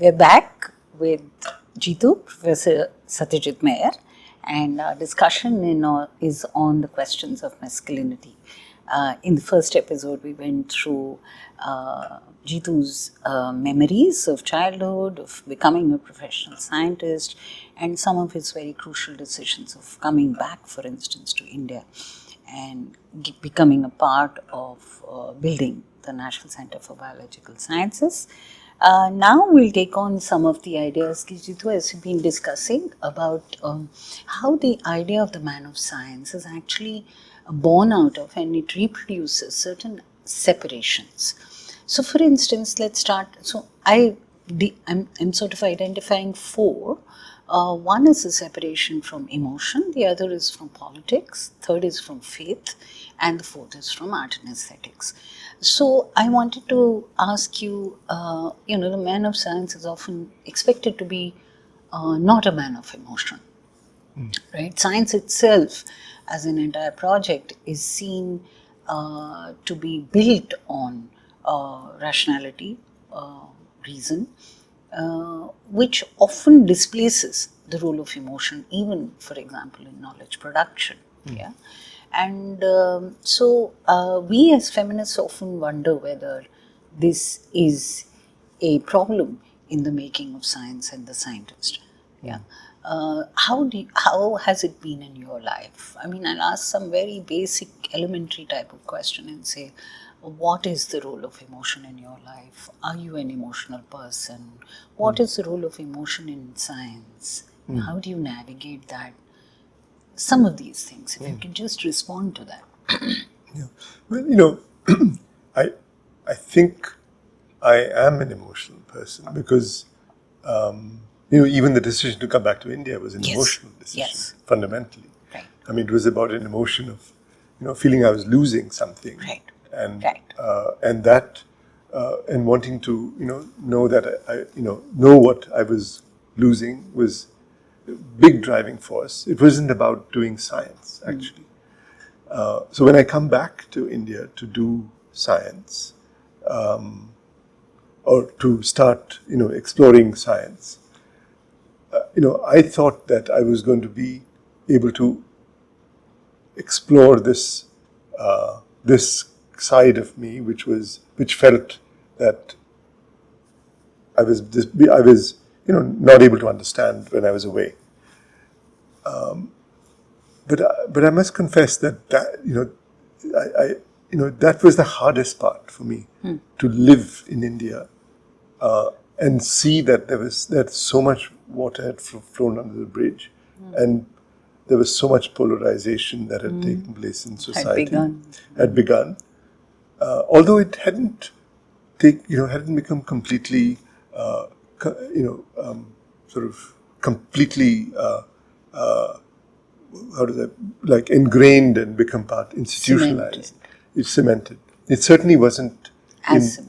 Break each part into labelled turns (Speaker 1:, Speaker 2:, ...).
Speaker 1: We're back with Jitu, Professor Satyajit Mayor, and our discussion is on the questions of masculinity. In the first episode, we went through Jitu's memories of childhood, of becoming a professional scientist, and some of his very crucial decisions of coming back, for instance, to India and becoming a part of building the National Center for Biological Sciences. Now we'll take on some of the ideas Jitu has been discussing about how the idea of the man of science is actually born out of, and it reproduces certain separations. So for instance, let's start. So I'm sort of identifying four. One is a separation from emotion, the other is from politics, third is from faith, and the fourth is from art and aesthetics. So I wanted to ask you, the man of science is often expected to be not a man of emotion, right? Science itself as an entire project is seen to be built on rationality, reason, which often displaces the role of emotion, even, for example, in knowledge production. Yeah. And so we as feminists often wonder whether this is a problem in the making of science and the scientist. Yeah. How has it been in your life? I mean, I'll ask some very basic, elementary type of question and say, what is the role of emotion in your life? Are you an emotional person? What is the role of emotion in science? How do you navigate that? Some of these things, if you can just respond to that.
Speaker 2: Yeah. Well, I think I am an emotional person because, even the decision to come back to India was an emotional decision, fundamentally.
Speaker 1: Right.
Speaker 2: I mean, it was about an emotion of, feeling I was losing something.
Speaker 1: Right.
Speaker 2: And,
Speaker 1: right.
Speaker 2: And wanting to, know that know what I was losing was a big driving force. It wasn't about doing science, actually. So when I come back to India to do science, or to start, exploring science, I thought that I was going to be able to explore this side of me, which felt that I was not able to understand when I was away. But I must confess that that was the hardest part for me, to live in India and see that so much water had flown under the bridge, and there was so much polarization that had taken place in society. Had begun. Although it hadn't become completely, completely, ingrained and become institutionalized. It's cemented. It certainly wasn't as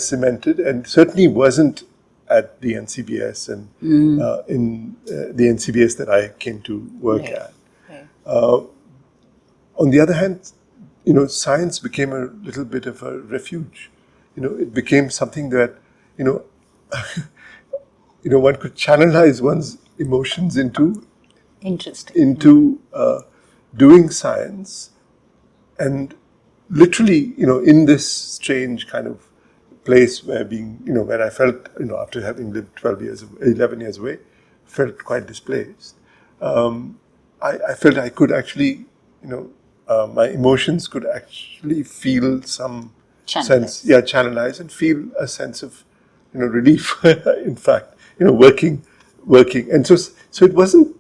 Speaker 2: cemented, and certainly wasn't at the NCBS and in the NCBS that I came to work at. Right. On the other hand, science became a little bit of a refuge. It became something that, one could channelize one's emotions into doing science, and literally, in this strange kind of place where I felt, after having lived 11 years away, felt quite displaced. I felt I could actually, my emotions could actually feel some sense, channelize and feel a sense of, relief. In fact, working, and so it wasn't.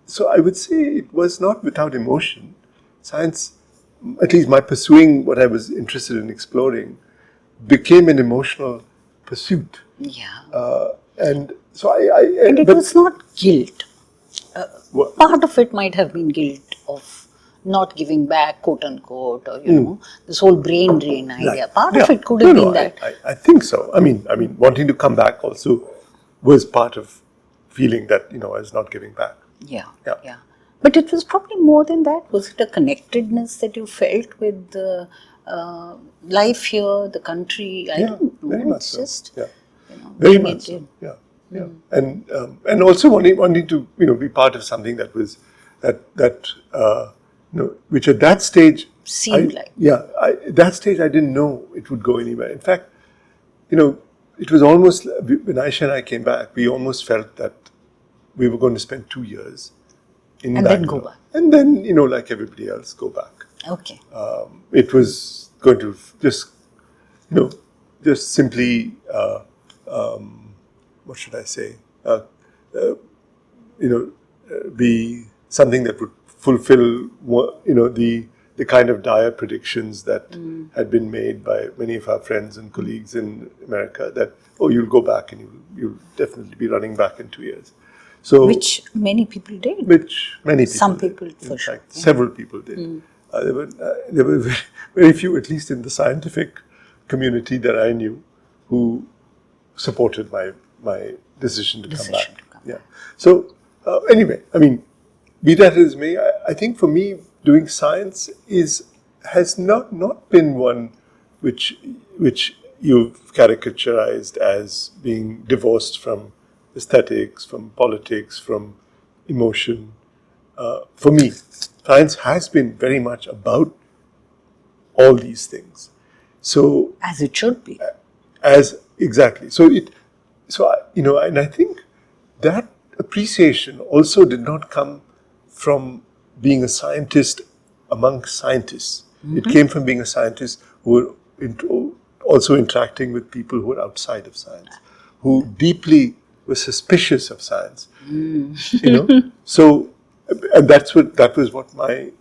Speaker 2: So I would say it was not without emotion. Science, at least my pursuing what I was interested in exploring, became an emotional pursuit.
Speaker 1: Yeah.
Speaker 2: And so
Speaker 1: and it was not guilt. Part of it might have been guilt of not giving back, quote unquote, or this whole brain drain idea. Part of it could have been that.
Speaker 2: I think so. I mean, wanting to come back also was part of feeling that I was not giving back.
Speaker 1: Yeah. But it was probably more than that. Was it a connectedness that you felt with the life here, the country? I don't know.
Speaker 2: Very much
Speaker 1: it's
Speaker 2: so.
Speaker 1: just
Speaker 2: very much
Speaker 1: so.
Speaker 2: Yeah. Yeah, and also wanting to be part of something that was which at that stage
Speaker 1: Seemed like.
Speaker 2: at that stage I didn't know it would go anywhere. In fact, it was almost when Aisha and I came back, we almost felt that we were going to spend 2 years in
Speaker 1: And then go
Speaker 2: Bangalore,
Speaker 1: back.
Speaker 2: and then like everybody else, go back.
Speaker 1: Okay.
Speaker 2: It was going to just simply, what should I say, be something that would fulfill, the kind of dire predictions that had been made by many of our friends and colleagues in America that, you'll go back and you'll definitely be running back in 2 years. So,
Speaker 1: Which many people did.
Speaker 2: which many people
Speaker 1: Some
Speaker 2: did.
Speaker 1: people, for
Speaker 2: In
Speaker 1: sure.
Speaker 2: fact, several people did. There were very few, at least in the scientific community that I knew, who supported my decision to come back. Yeah. So anyway, I mean, be that as may, I think for me, doing science has not been one which you've caricaturized as being divorced from aesthetics, from politics, from emotion. For me, science has been very much about all these things. So
Speaker 1: As it should be.
Speaker 2: exactly. And I think that appreciation also did not come from being a scientist amongst scientists. It came from being a scientist who were also interacting with people who were outside of science, who deeply were suspicious of science. So, and that was what my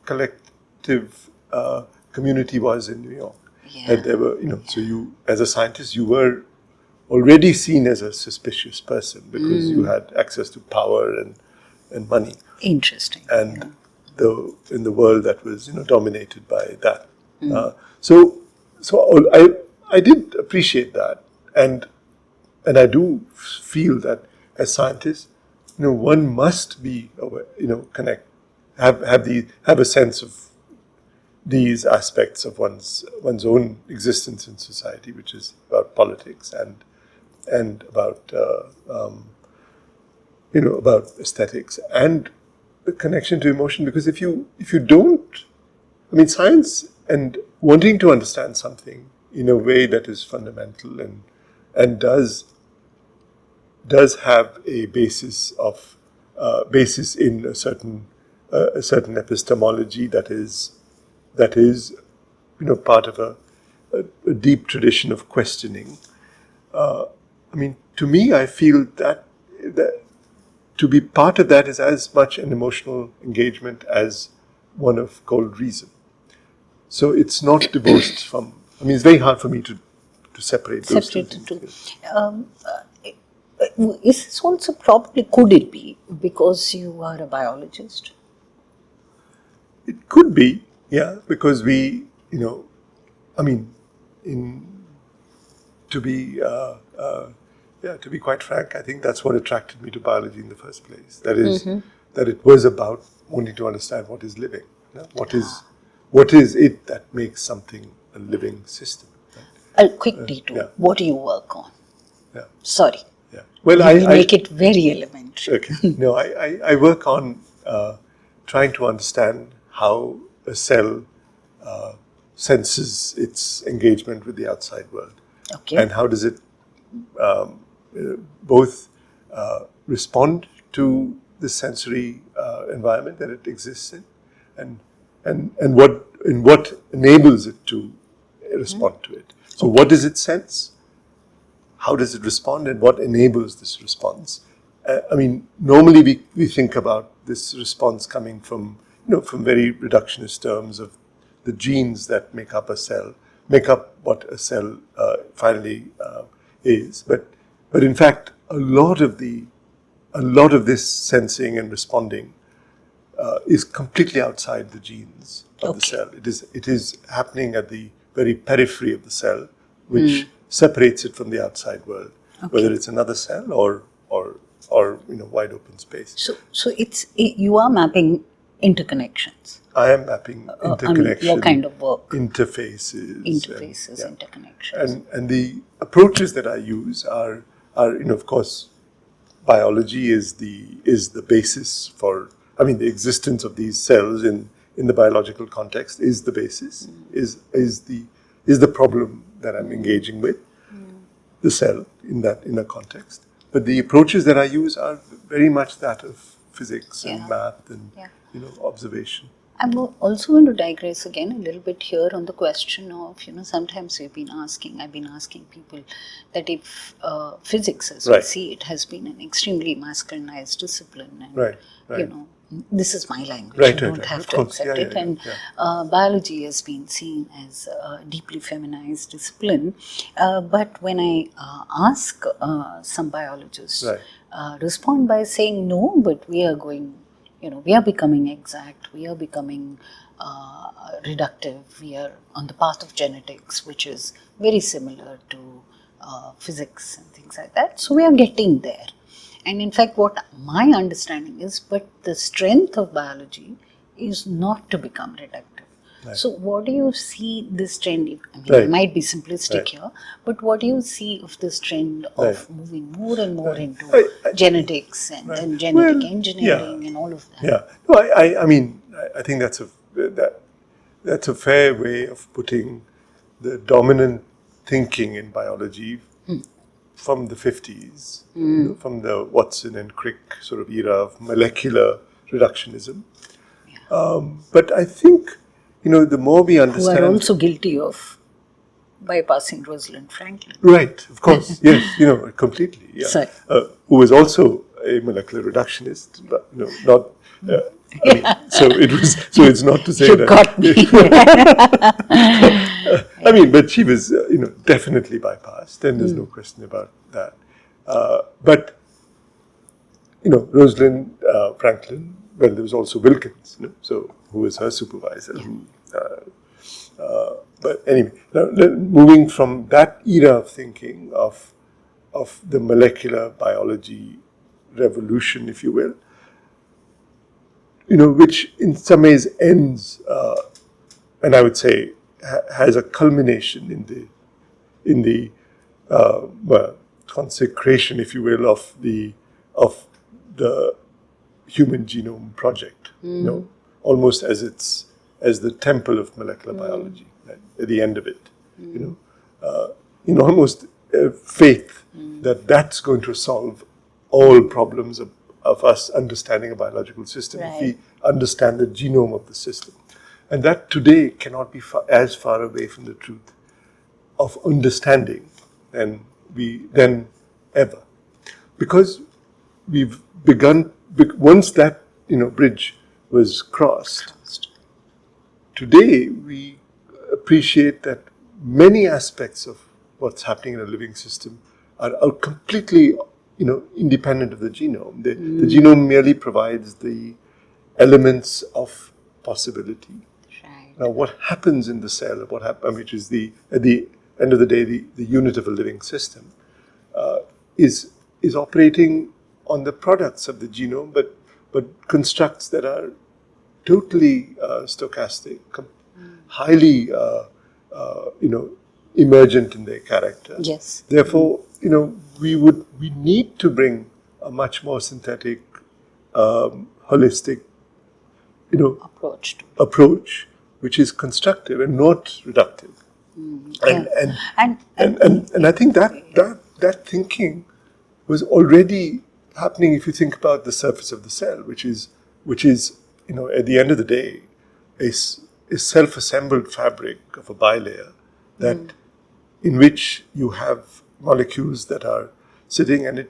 Speaker 2: collective community was in New York.
Speaker 1: Yeah.
Speaker 2: And there were so you, as a scientist, you were already seen as a suspicious person because you had access to power and money,
Speaker 1: Interesting.
Speaker 2: and in the world that was dominated by that. So I did appreciate that, and I do feel that as scientists, one must be aware, have a sense of these aspects of one's own existence in society, which is about politics and about about aesthetics and the connection to emotion. Because if you don't, I mean, science and wanting to understand something in a way that is fundamental and does have a basis in a certain epistemology that is part of a deep tradition of questioning. I mean, to me, I feel that to be part of that is as much an emotional engagement as one of cold reason. So it's not divorced from. I mean, it's very hard for me to separate those two
Speaker 1: Separated
Speaker 2: things.
Speaker 1: too. Is this also probably, could it be because you are a biologist?
Speaker 2: It could be, yeah, because we, I mean, to be, to be quite frank, I think that's what attracted me to biology in the first place. That is, that it was about wanting to understand what is living. What is it that makes something a living system?
Speaker 1: A quick detour.
Speaker 2: yeah.
Speaker 1: What do you work on?
Speaker 2: Yeah.
Speaker 1: Sorry.
Speaker 2: Yeah. Well,
Speaker 1: You make it very elementary.
Speaker 2: Okay. No, I work on trying to understand how a cell senses its engagement with the outside world.
Speaker 1: Okay.
Speaker 2: And how does it both respond to the sensory environment that it exists in, and what enables it to respond to it. So what does it sense? How does it respond, and what enables this response? I mean, normally we think about this response coming from from very reductionist terms of the genes that make up a cell, make up what a cell finally is. But in fact, a lot of this sensing and responding is completely outside the genes of the cell. It is happening at the very periphery of the cell, which separates it from the outside world, whether it's another cell or wide open space.
Speaker 1: So you are mapping interconnections.
Speaker 2: I am mapping interconnection.
Speaker 1: What kind of work?
Speaker 2: Interfaces,
Speaker 1: Interfaces, interconnections.
Speaker 2: And the approaches that I use are of course, biology is the basis for, the existence of these cells in the biological context is the basis, is the problem that I'm engaging with, the cell in a context. But the approaches that I use are very much that of physics and math and observation.
Speaker 1: I'm also going to digress again a little bit here on the question of, sometimes I've been asking people that if physics, as we see it, has been an extremely masculinized discipline, and this is my language, you don't have to accept it, and biology has been seen as a deeply feminized discipline. But when I ask some biologists, respond by saying, no, but we are going, we are becoming exact, we are becoming reductive, we are on the path of genetics, which is very similar to physics and things like that. So we are getting there. And in fact, what my understanding is, but the strength of biology is not to become reductive. So what do you see this trend? I might be simplistic here, but what do you see of this trend of moving more and more into genetics and then genetic engineering and all of that?
Speaker 2: Yeah, no, I think that's a fair way of putting the dominant thinking in biology from the 50s, from the Watson and Crick sort of era of molecular reductionism. But I think, the more we understand...
Speaker 1: Who are also guilty of bypassing Rosalind Franklin.
Speaker 2: Right, of course, yes, completely. Yeah. Who was also a molecular reductionist, but not... so it's not to say
Speaker 1: you
Speaker 2: that...
Speaker 1: got me.
Speaker 2: But she was, definitely bypassed, and there's no question about that. But, Rosalind Franklin, well, there was also Wilkins, who was her supervisor. But anyway, moving from that era of thinking of the molecular biology revolution, if you will, which in some ways ends, and I would say has a culmination in the consecration, if you will, of the Human Genome Project. Almost as the temple of molecular biology. Right? At the end of it, almost faith that that's going to solve all problems of us understanding a biological system if we understand the genome of the system. And that today cannot be as far away from the truth of understanding than ever. Because we've begun, once that bridge was crossed, today we appreciate that many aspects of what's happening in a living system are completely independent of the genome. The genome merely provides the elements of possibility.
Speaker 1: Right.
Speaker 2: Now, what happens in the cell, which is at the end of the day, the unit of a living system, is operating on the products of the genome, but constructs that are totally stochastic, highly, emergent in their character.
Speaker 1: Yes.
Speaker 2: Therefore, we need to bring a much more synthetic, holistic, approach, which is constructive and not reductive. And I think that thinking was already happening if you think about the surface of the cell, which is at the end of the day, a self-assembled fabric of a bilayer in which you have molecules that are sitting, and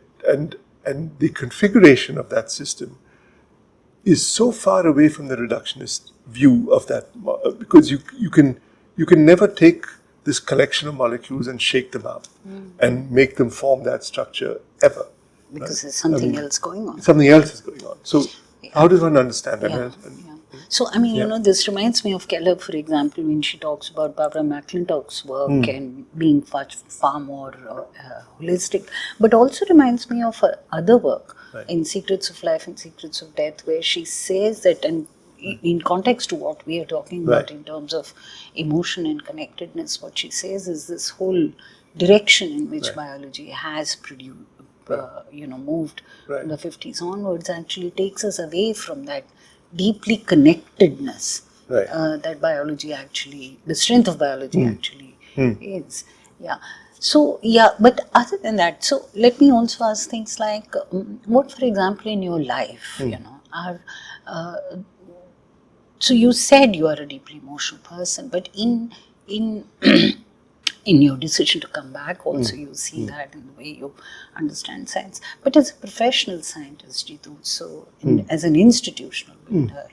Speaker 2: the configuration of that system is so far away from the reductionist view of that, because you can never take this collection of molecules and shake them up and make them form that structure ever.
Speaker 1: Because there's something else going on.
Speaker 2: Something else is going on. So how does one understand that?
Speaker 1: So, this reminds me of Keller, for example, when she talks about Barbara McClintock's work and being far more holistic, but also reminds me of her other work in Secrets of Life and Secrets of Death, where she says that, and in context to what we are talking about in terms of emotion and connectedness, what she says is this whole direction in which
Speaker 2: Right.
Speaker 1: biology has produced,
Speaker 2: Right.
Speaker 1: moved
Speaker 2: Right.
Speaker 1: from the 50s onwards actually takes us away from that deeply connectedness
Speaker 2: Right.
Speaker 1: that biology actually, the strength of biology actually is. Yeah. So, yeah, but other than that, so let me also ask things like, what, for example, in your life, are, uh, so you said you are a deeply emotional person, but in in your decision to come back also you see that in the way you understand science. But as a professional scientist, Jitu, so as an institutional builder,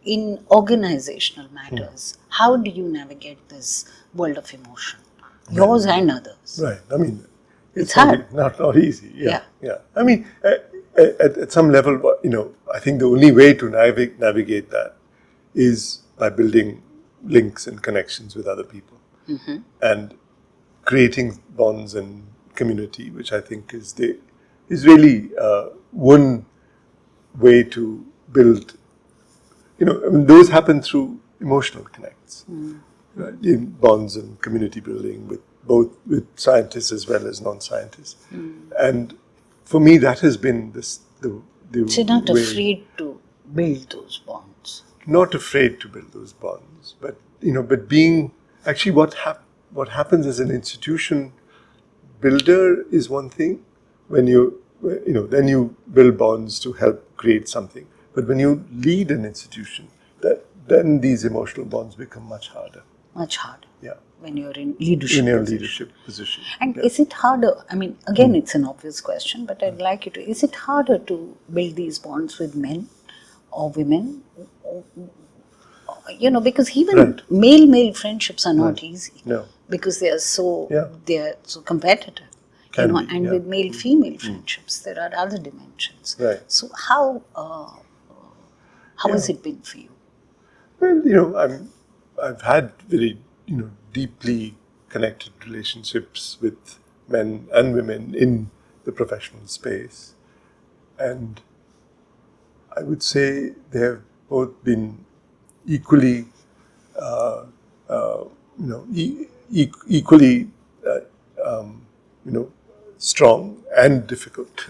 Speaker 1: in organizational matters, how do you navigate this world of emotion? Yours and others.
Speaker 2: Right. I mean,
Speaker 1: It's
Speaker 2: not,
Speaker 1: hard.
Speaker 2: not easy. Yeah.
Speaker 1: Yeah.
Speaker 2: Yeah. I mean, at some level, I think the only way to navigate that is by building links and connections with other people and creating bonds and community, which I think is really one way to build. I mean, those happen through emotional connects, right, in bonds and community building with scientists as well as non-scientists. And for me, that has been the
Speaker 1: So you're not
Speaker 2: way.
Speaker 1: afraid to build those bonds.
Speaker 2: Not afraid to build those bonds, but being actually what happens as an institution builder is one thing. When then you build bonds to help create something. But when you lead an institution, then these emotional bonds become much harder.
Speaker 1: Much harder.
Speaker 2: Yeah.
Speaker 1: When you're in leadership
Speaker 2: In your
Speaker 1: position.
Speaker 2: leadership position.
Speaker 1: And
Speaker 2: Yeah.
Speaker 1: is it harder? I mean, again, it's an obvious question, but I'd like you to. Is it harder to build these bonds with men or women? Because even
Speaker 2: Right.
Speaker 1: male friendships are not easy.
Speaker 2: No.
Speaker 1: Because they are so competitive.
Speaker 2: Can be,
Speaker 1: and
Speaker 2: yeah.
Speaker 1: with male female friendships, there are other dimensions.
Speaker 2: Right.
Speaker 1: So how has
Speaker 2: Yeah.
Speaker 1: it been for you?
Speaker 2: Well, I've had very, deeply connected relationships with men and women in the professional space. And I would say they have both been equally, equally, strong and difficult.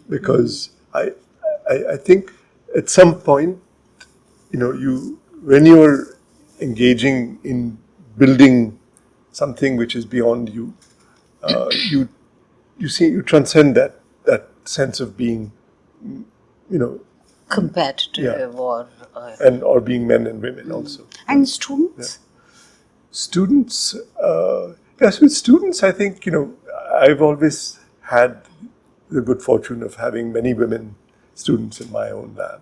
Speaker 2: Because I think at some point, when you're engaging in building something which is beyond you, you transcend that sense of being,
Speaker 1: Competitive or
Speaker 2: or being men and women also.
Speaker 1: and students?
Speaker 2: Students, yes, with students, I think, I've always had the good fortune of having many women students in my own lab.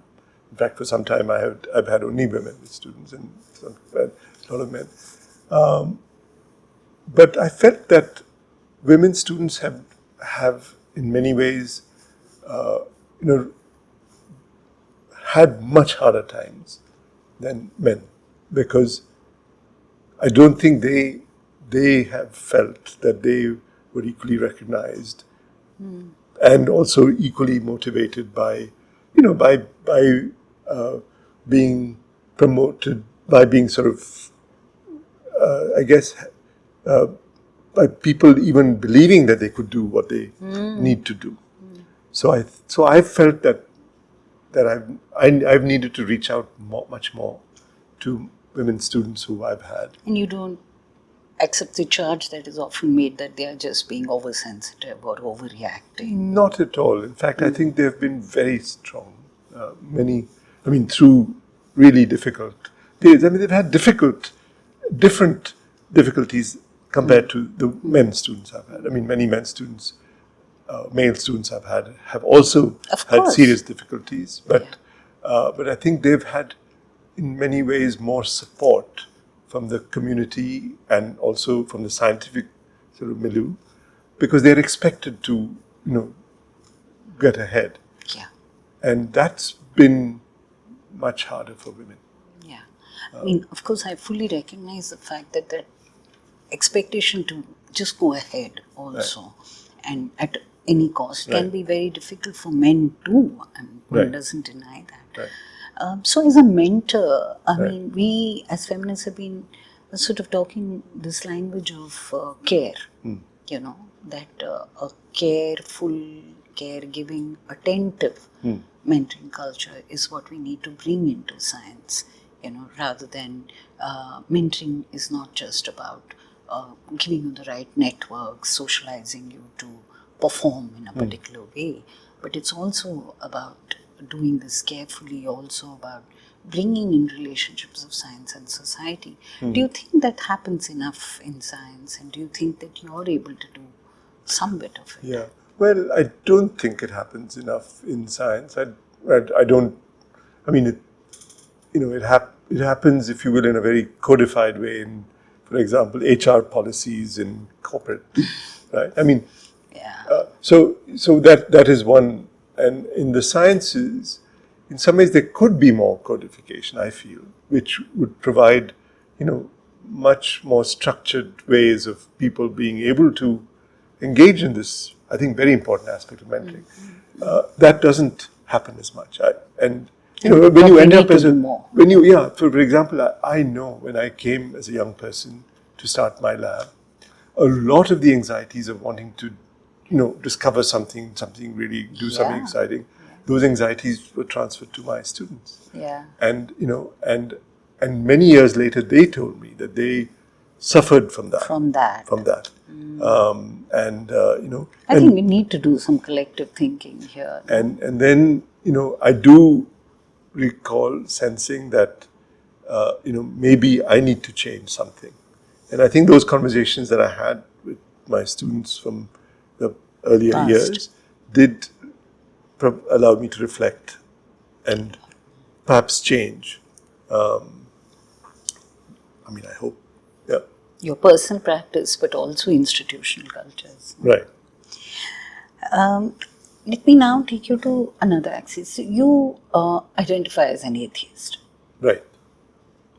Speaker 2: In fact, for some time, I've had only women as students and a lot of men. But I felt that women students have in many ways, you know, had much harder times than men, because I don't think they have felt that they were equally recognized and also equally motivated by, being promoted, by being sort of, I guess, by people even believing that they could do what they need to do. So I felt that I've needed to reach out much more to women students who I've had.
Speaker 1: And you don't accept the charge that is often made that they are just being oversensitive or overreacting.
Speaker 2: Not at all. In fact, I think they've been very strong. Through really difficult periods. I mean, they've had different difficulties compared to the men students I've had. I mean, many men students, male students I've had, have also
Speaker 1: Of
Speaker 2: had
Speaker 1: course.
Speaker 2: serious difficulties. But I think they've had, in many ways, more support from the community and also from the scientific sort of milieu, because they're expected to, get ahead.
Speaker 1: Yeah.
Speaker 2: And that's been much harder for women.
Speaker 1: Yeah. I mean, of course, I fully recognize the fact that expectation to just go ahead also and at any cost can
Speaker 2: Right.
Speaker 1: be very difficult for men too. And one
Speaker 2: Right.
Speaker 1: doesn't deny that.
Speaker 2: Right.
Speaker 1: So as a mentor, I
Speaker 2: Right.
Speaker 1: mean, we as feminists have been sort of talking this language of care, that a careful, caregiving, attentive mentoring culture is what we need to bring into science, rather than mentoring is not just about giving you the right networks, socializing you to perform in a particular way, but it's also about doing this carefully, also about bringing in relationships of science and society. Do you think that happens enough in science, and do you think that you're able to do some bit of it?
Speaker 2: Yeah. Well, I don't think it happens enough in science. I don't. I mean, it happens, if you will, in a very codified way. In, for example, HR policies in corporate, right? I mean,
Speaker 1: Yeah.
Speaker 2: so that is one. And in the sciences, in some ways, there could be more codification, I feel, which would provide, much more structured ways of people being able to engage in this, I think, very important aspect of mentoring. That doesn't happen as much. And when you end up as for example, I know when I came as a young person to start my lab, a lot of the anxieties of wanting to, discover something really, do something exciting, those anxieties were transferred to my students.
Speaker 1: Yeah.
Speaker 2: And, and many years later, they told me that they suffered from that.
Speaker 1: I think we need to do some collective thinking here.
Speaker 2: And then, I do recall sensing that, maybe I need to change something. And I think those conversations that I had with my students from the earlier years did allow me to reflect and perhaps change. I hope. Yeah.
Speaker 1: Your personal practice, but also institutional cultures.
Speaker 2: Right.
Speaker 1: Let me now take you to another axis. You identify as an atheist.
Speaker 2: Right.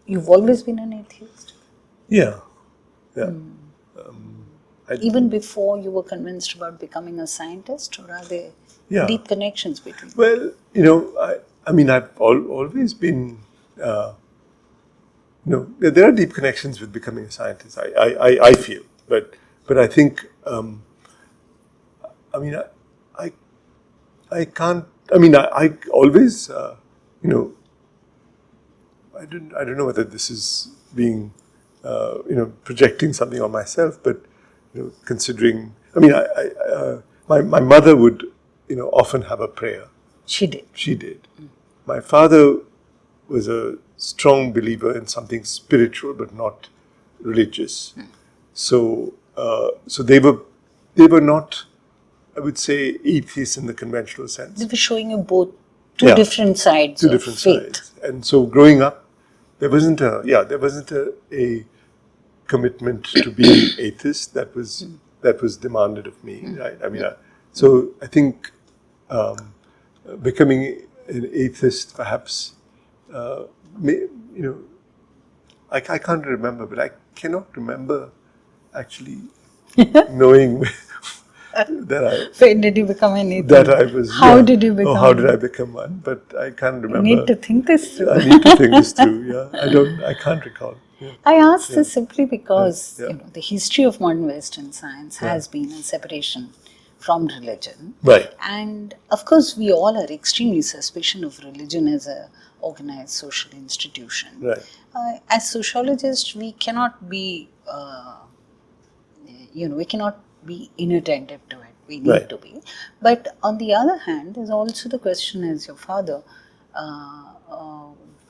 Speaker 1: You've always been an atheist?
Speaker 2: Yeah. Yeah.
Speaker 1: Even before you were convinced about becoming a scientist, or are there deep connections between them?
Speaker 2: Well, I've always been, there are deep connections with becoming a scientist, I feel. But I think, I can't, I always, I don't know whether this is being, projecting something on myself, but, considering, my mother would, often have a prayer.
Speaker 1: She did.
Speaker 2: She did. My father was a strong believer in something spiritual, but not religious. So they were not, I would say, atheists in the conventional sense.
Speaker 1: They were showing you both two different sides of faith. Sides.
Speaker 2: And so growing up, there wasn't a commitment to being atheist that was demanded of me, right? So I think becoming an atheist, perhaps, I can't remember, but I cannot remember actually knowing that
Speaker 1: when did you become an atheist?
Speaker 2: That I was.
Speaker 1: How did you become?
Speaker 2: How did I become one? But I can't remember.
Speaker 1: You need to think this through.
Speaker 2: I need to think this through. Yeah, I can't recall. Yeah.
Speaker 1: I ask this simply because the history of modern Western science has been a separation from religion.
Speaker 2: Right.
Speaker 1: And of course, we all are extremely suspicious of religion as a organized social institution.
Speaker 2: Right.
Speaker 1: As sociologists, we cannot be, we cannot be inattentive to it. We need to be. But on the other hand, there's also the question, as your father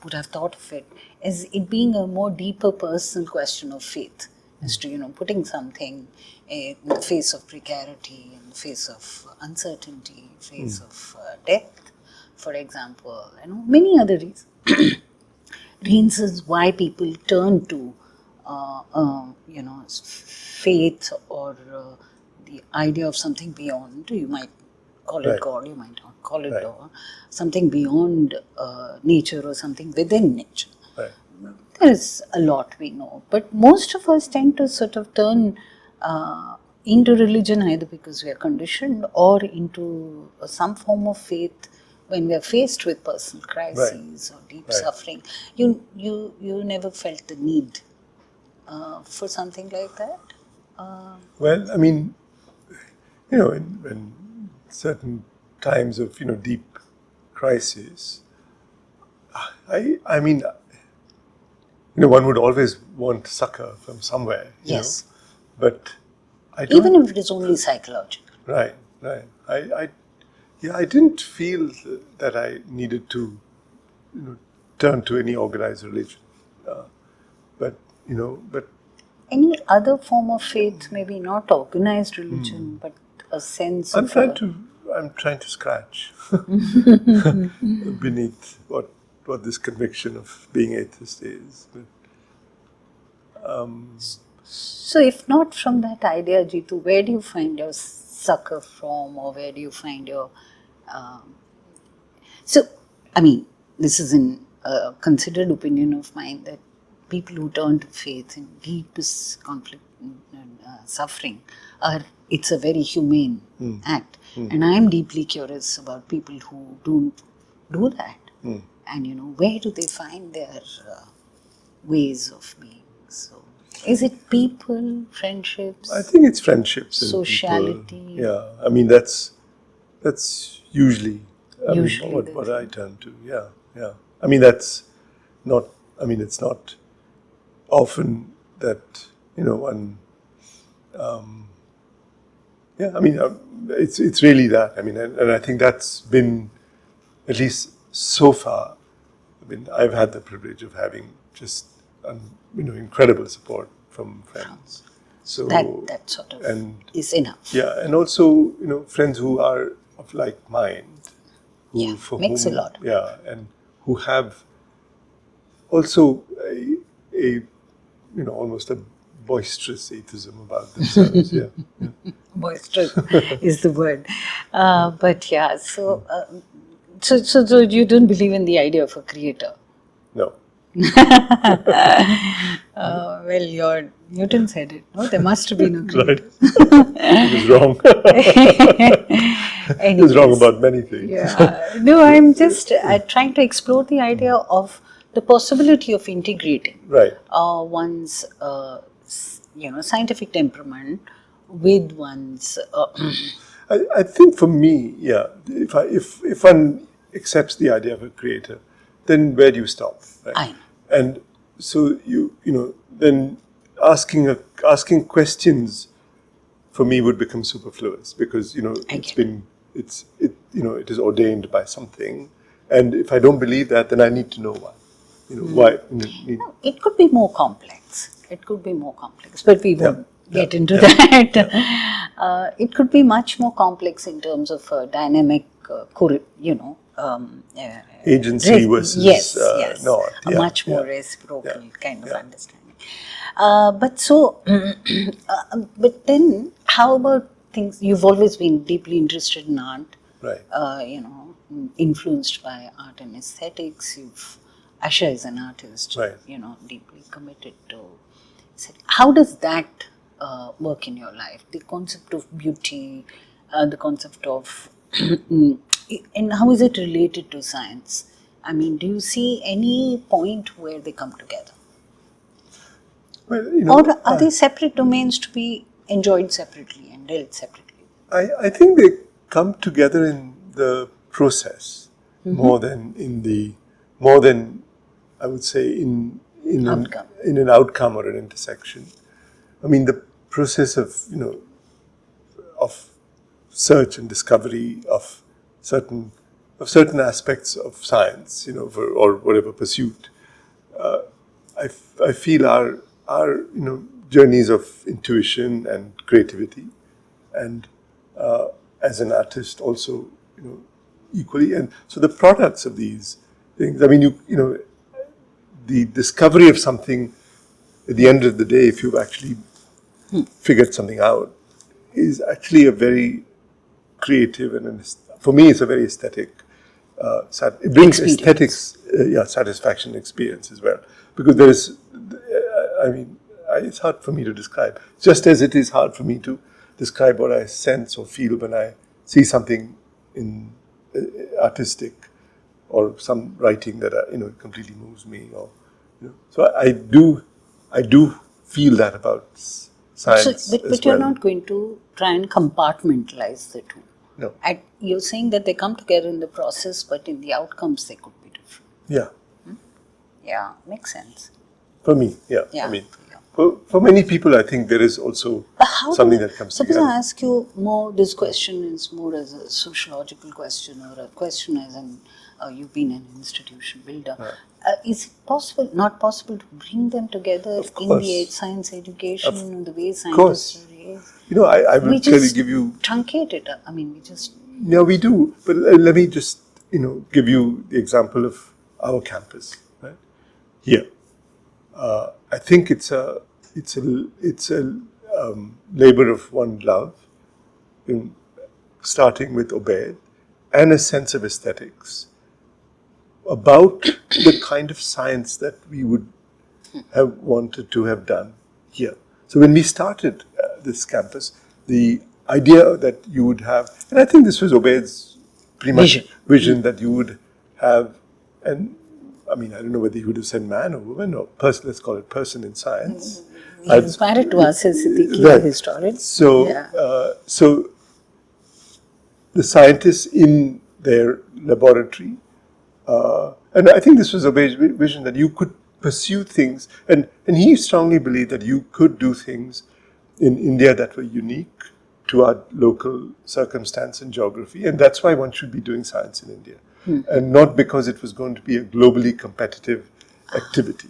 Speaker 1: would have thought of it, as it being a more deeper personal question of faith, as to, putting something in the face of precarity, in the face of uncertainty, in the face of death, for example, many other reasons why people turn to, faith or the idea of something beyond. You might call it God, you might not call it God, something beyond nature or something within nature.
Speaker 2: Right.
Speaker 1: There is a lot we know, but most of us tend to sort of turn into religion either because we are conditioned or into some form of faith when we are faced with personal crises or deep suffering. You never felt the need for something like that?
Speaker 2: Well, I mean, in certain times of, deep crisis, I mean, one would always want succor from somewhere,
Speaker 1: Yes.
Speaker 2: but I don't.
Speaker 1: Even if it is only psychological.
Speaker 2: Right. I didn't feel that I needed to, turn to any organized religion, but but
Speaker 1: Any other form of faith, maybe not organized religion, but a sense
Speaker 2: I'm
Speaker 1: of
Speaker 2: trying to scratch beneath what this conviction of being atheist is. But,
Speaker 1: So, if not from that idea, Jitu, where do you find your succor from, or where do you find your. So, I mean, this is a considered opinion of mine that people who turn to faith in deepest conflict and suffering it's a very humane act. And I'm deeply curious about people who don't do that. And, where do they find their ways of being? So, is it people, friendships?
Speaker 2: I think it's friendships and
Speaker 1: Sociality.
Speaker 2: people. Yeah, I mean that's usually
Speaker 1: Usually the
Speaker 2: what I turn to. Yeah. I mean that's not. I mean it's not often that one. Yeah, I mean it's really that. I mean, and I think that's been, at least so far. I mean, I've had the privilege of having just incredible support from friends. So
Speaker 1: that sort of is enough.
Speaker 2: yeah, and also friends who are of like mind, for
Speaker 1: makes
Speaker 2: whom,
Speaker 1: a lot.
Speaker 2: Yeah, and who have also a almost a boisterous atheism about themselves. Yeah.
Speaker 1: Boisterous is the word. But yeah, so you don't believe in the idea of a creator?
Speaker 2: No.
Speaker 1: Well, Newton said it. No, there must have been a creator.
Speaker 2: Right. He was wrong. He was wrong about many things.
Speaker 1: Yeah. No, I'm just trying to explore the idea of the possibility of integrating
Speaker 2: Right.
Speaker 1: one's scientific temperament with one's
Speaker 2: I think for me, yeah, if one accepts the idea of a creator, then where do you stop? Right?
Speaker 1: I know.
Speaker 2: And so then asking questions for me would become superfluous, because it is ordained by something, and if I don't believe that, then I need to know why. Why?
Speaker 1: No, it could be more complex. But we won't get into that. It could be much more complex in terms of dynamic,
Speaker 2: agency versus
Speaker 1: yes,
Speaker 2: not.
Speaker 1: a
Speaker 2: Yeah,
Speaker 1: much more
Speaker 2: yeah.
Speaker 1: reciprocal kind of understanding. But then, how about things? You've always been deeply interested in art.
Speaker 2: Right.
Speaker 1: Influenced by art and aesthetics. Asha is an artist.
Speaker 2: Right.
Speaker 1: Deeply committed to. How does that work in your life? The concept of beauty, the concept of, and how is it related to science? I mean, do you see any point where they come together?
Speaker 2: Well,
Speaker 1: Or are they separate domains to be enjoyed separately and dealt separately?
Speaker 2: I think they come together in the process more than I would say in an outcome or an intersection. I mean, the process of of search and discovery of certain aspects of science, or whatever pursuit. I feel our journeys of intuition and creativity, and as an artist also equally. And so the products of these things. I mean, the discovery of something at the end of the day, if you've actually figured something out, is actually a very creative for me, it's a very aesthetic. It brings aesthetics, satisfaction experience as well, because there is. I mean, it's hard for me to describe. Just as it is hard for me to describe what I sense or feel when I see something in artistic or some writing that completely moves me. Or so I do feel that about science
Speaker 1: So,
Speaker 2: as
Speaker 1: but you're
Speaker 2: well.
Speaker 1: not going to try and compartmentalize the two.
Speaker 2: No.
Speaker 1: You're saying that they come together in the process, but in the outcomes they could be different.
Speaker 2: Yeah.
Speaker 1: Yeah, makes sense.
Speaker 2: For me, yeah.
Speaker 1: Yeah.
Speaker 2: I mean, for many people, I think there is also
Speaker 1: But how
Speaker 2: something that comes
Speaker 1: suppose
Speaker 2: together.
Speaker 1: I ask you more, this question is more as a sociological question or a question as an, you've been an institution builder. Is it possible, not possible to bring them together in the science education, the way scientists are raised?
Speaker 2: You know, I
Speaker 1: We
Speaker 2: will clearly
Speaker 1: just
Speaker 2: give you.
Speaker 1: truncate it. I mean, we just...
Speaker 2: Yeah, we do. But let me just, give you the example of our campus, right? Here. I think it's a labor of one love, starting with Obaid, and a sense of aesthetics about the kind of science that we would have wanted to have done here. So when we started this campus, the idea that you would have, and I think this was Obaid's pretty much vision that you would have, and I mean, I don't know whether he would have said man or woman or person, let's call it person in science.
Speaker 1: He inspired to us as Siddiqi,
Speaker 2: Right.
Speaker 1: the historian.
Speaker 2: So, so the scientists in their laboratory, and I think this was Obaid's vision that you could pursue things, and he strongly believed that you could do things in India that were unique to our local circumstance and geography, and that's why one should be doing science in India, and not because it was going to be a globally competitive activity.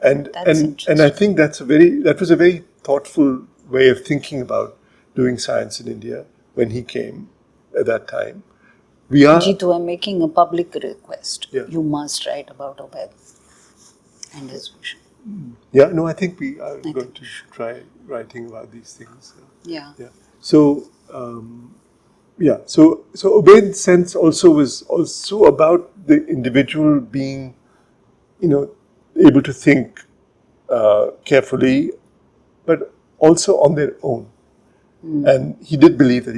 Speaker 2: And I think that was a very thoughtful way of thinking about doing science in India when he came at that time.
Speaker 1: Jitu, I'm making a public request.
Speaker 2: Yeah.
Speaker 1: You must write about Obaid and his vision.
Speaker 2: Yeah, no, I think we are going to try writing about these things.
Speaker 1: Yeah.
Speaker 2: Yeah. So, so Obaid's sense also was also about the individual being, able to think carefully, but also on their own. And he did believe that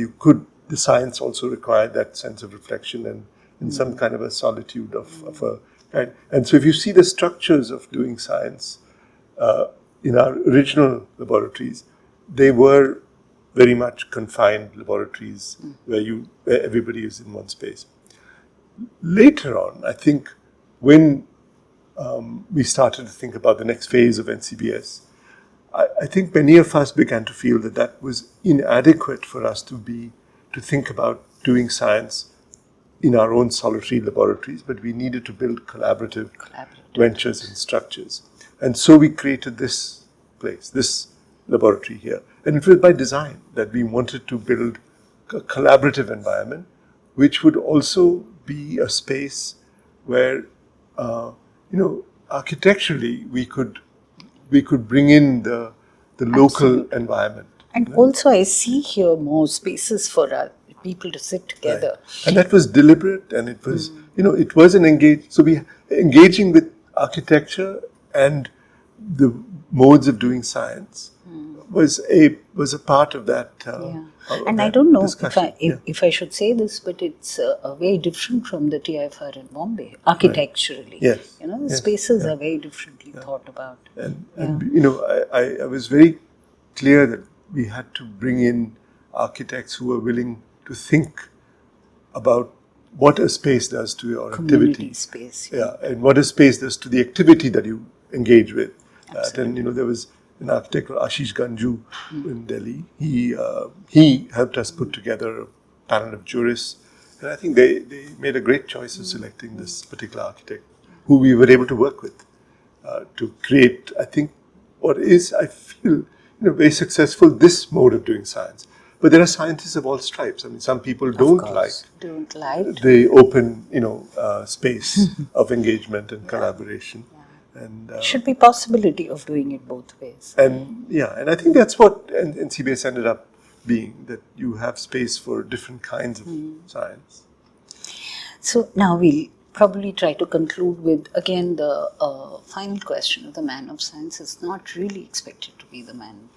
Speaker 2: the science also required that sense of reflection and some kind of a solitude of a kind. And so if you see the structures of doing science in our original laboratories, they were very much confined laboratories where everybody is in one space. Later on, I think when we started to think about the next phase of NCBS, I think many of us began to feel that was inadequate for us to think about doing science in our own solitary laboratories, but we needed to build collaborative ventures and structures. And so we created this place, this laboratory here. And it was by design that we wanted to build a collaborative environment, which would also be a space where, architecturally we could bring in the local environment.
Speaker 1: And also I see here more spaces for people to sit together.
Speaker 2: Right. And that was deliberate, and it was, it was engaging with architecture and the modes of doing science was a part of that.
Speaker 1: And I don't know if I should say this, but it's very different from the TIFR in Bombay, architecturally.
Speaker 2: Right. Yes.
Speaker 1: The spaces are very differently thought about.
Speaker 2: And I was very clear that we had to bring in architects who were willing to think about what a space does to your activity.
Speaker 1: Space.
Speaker 2: Yeah, and what a space does to the activity that you engage with. And there was an architect, Ashish Ganju, in Delhi. He helped us put together a panel of jurists, and I think they made a great choice of selecting this particular architect, who we were able to work with to create, I think, what is, I feel, very successful, this mode of doing science. But there are scientists of all stripes. I mean, some people don't like the open, space of engagement and collaboration. And
Speaker 1: should be possibility of doing it both ways.
Speaker 2: And I think that's what NCBS ended up being, that you have space for different kinds of science.
Speaker 1: So now we'll probably try to conclude with, again, the final question of the man of science is not really expected to be the man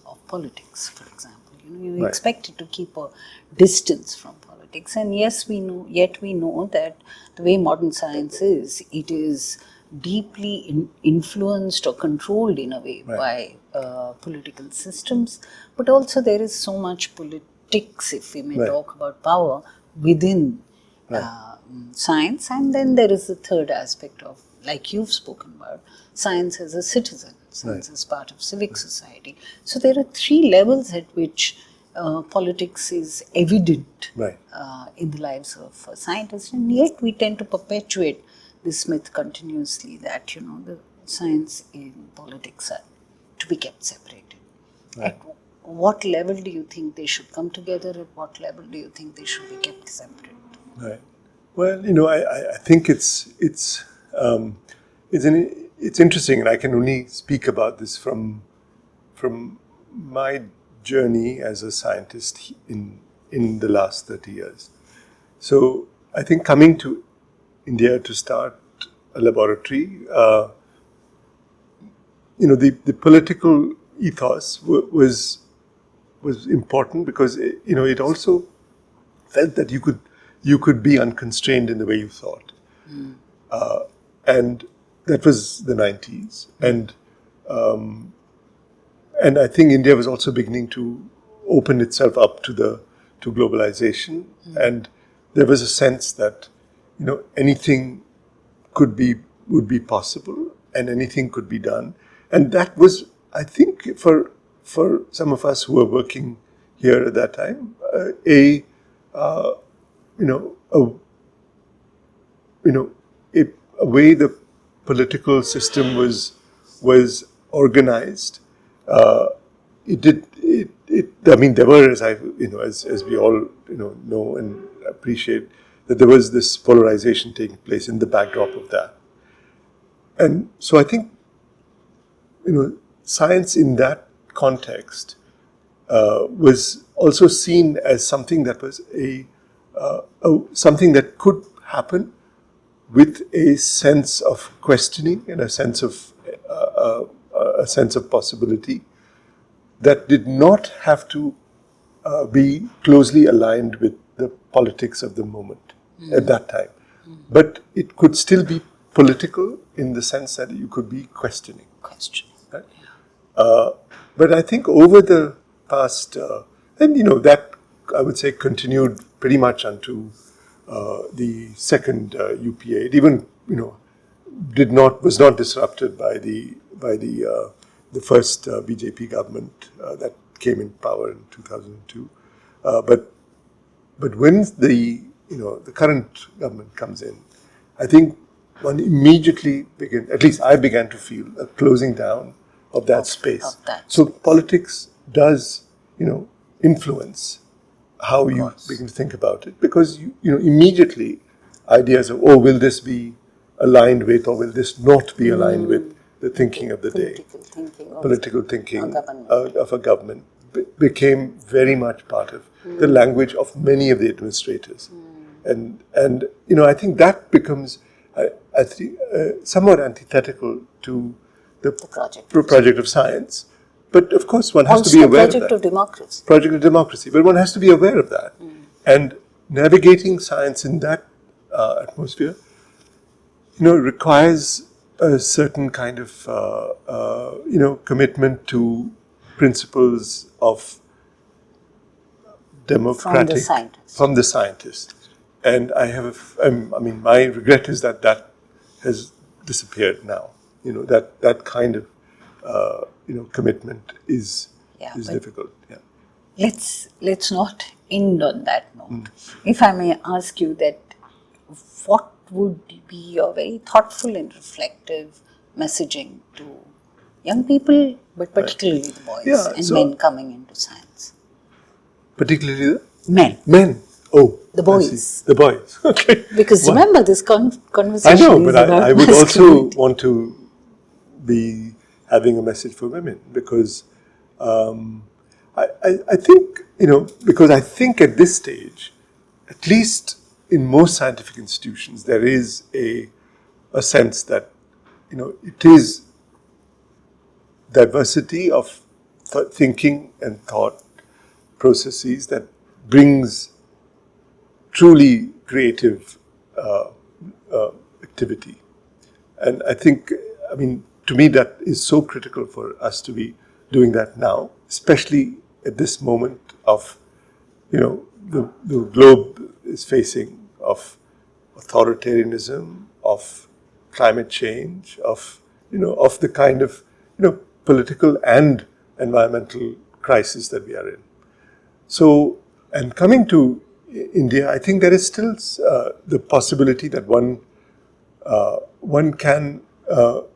Speaker 1: of politics, for example. You're expected to keep a distance from politics. And yes, we know that the way modern science is, it is deeply influenced or controlled in a way
Speaker 2: Right.
Speaker 1: by political systems, but also there is so much politics, if we may
Speaker 2: Right.
Speaker 1: talk about power, within science. And then there is the third aspect of, like you've spoken about, science as a citizen, science as part of civic society. So there are three levels at which politics is evident
Speaker 2: Right.
Speaker 1: in the lives of scientists, and yet we tend to perpetuate this myth continuously that the science and politics are to be kept separated.
Speaker 2: Right.
Speaker 1: At what level do you think they should come together? At what level do you think they should be kept separate?
Speaker 2: Right. Well, I think it's interesting, and I can only speak about this from my journey as a scientist in the last 30 years. So I think coming to India to start a laboratory, the political ethos was important because it also felt that you could be unconstrained in the way you thought, and that was the 90s, and I think India was also beginning to open itself up to globalization, and there was a sense that anything would be possible, and anything could be done, and that was, I think, for some of us who were working here at that time, a way the political system was organized. It did. I mean, there were, as we all know and appreciate, that there was this polarization taking place in the backdrop of that. And so I think science in that context was also seen as something that was something that could happen with a sense of questioning and a sense of possibility that did not have to be closely aligned with the politics of the moment at that time. But it could still be political in the sense that you could be questioning. Right? But I think over the past, and that I would say continued pretty much unto the second UPA. It even was not disrupted by the first BJP government that came in power in 2002. But when the current government comes in, I think one immediately at least I began to feel a closing down of that space. So politics does influence how you begin to think about it, because immediately ideas of, will this be aligned with, or will this not be aligned with the thinking of the day, political thinking of a government became very much part of the language of many of the administrators, and I think that becomes somewhat antithetical to the project of science. But of course, one has to be aware of that. Project of democracy. But one has to be aware of that. And navigating science in that atmosphere, requires a certain kind of, commitment to principles of democratic from the scientists. And my regret is that has disappeared now. That kind of commitment is difficult. Yeah.
Speaker 1: Let's not end on that note. If I may ask you that, what would be your very thoughtful and reflective messaging to young people, but particularly the boys and men coming into science?
Speaker 2: Particularly the
Speaker 1: men.
Speaker 2: Men. Oh,
Speaker 1: the boys.
Speaker 2: The boys. Okay.
Speaker 1: Because remember, this conversation.
Speaker 2: I know, but I would also
Speaker 1: masculinity.
Speaker 2: want to be having a message for women, because I think, because I think at this stage, at least in most scientific institutions, there is a sense that, it is diversity of thinking and thought processes that brings truly creative activity. And I think, I mean, to me, that is so critical for us to be doing that now, especially at this moment of, the globe is facing of authoritarianism, of climate change, of, of the kind of, political and environmental crisis that we are in. So, and coming to India, I think there is still the possibility that one can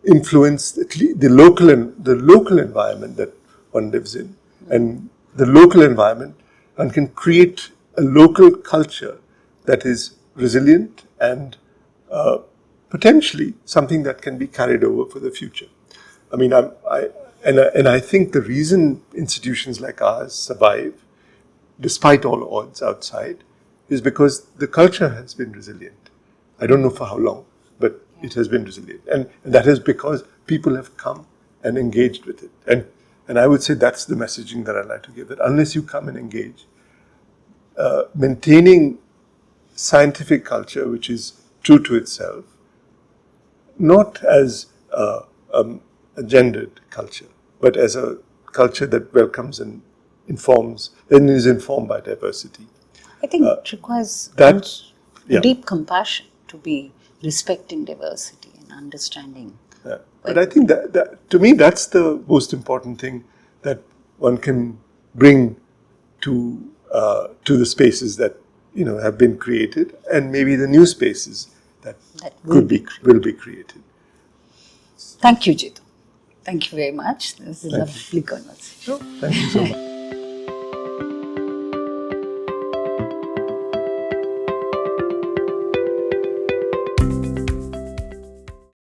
Speaker 2: influence the local environment that one lives in, and the local environment, one can create a local culture that is resilient and potentially something that can be carried over for the future. I mean, I think the reason institutions like ours survive, despite all odds outside, is because the culture has been resilient. I don't know for how long, but it has been resilient. And that is because people have come and engaged with it. And I would say that's the messaging that I'd like to give, that unless you come and engage, maintaining scientific culture, which is true to itself, not as a gendered culture, but as a culture that welcomes and informs and is informed by diversity.
Speaker 1: I think it requires deep compassion to be respecting diversity and understanding.
Speaker 2: Yeah. But I think that to me, that's the most important thing that one can bring to the spaces that have been created, and maybe the new spaces that will be created.
Speaker 1: Thank you, Jitu. Thank you very much. This is a lovely conversation.
Speaker 2: Thank you so much.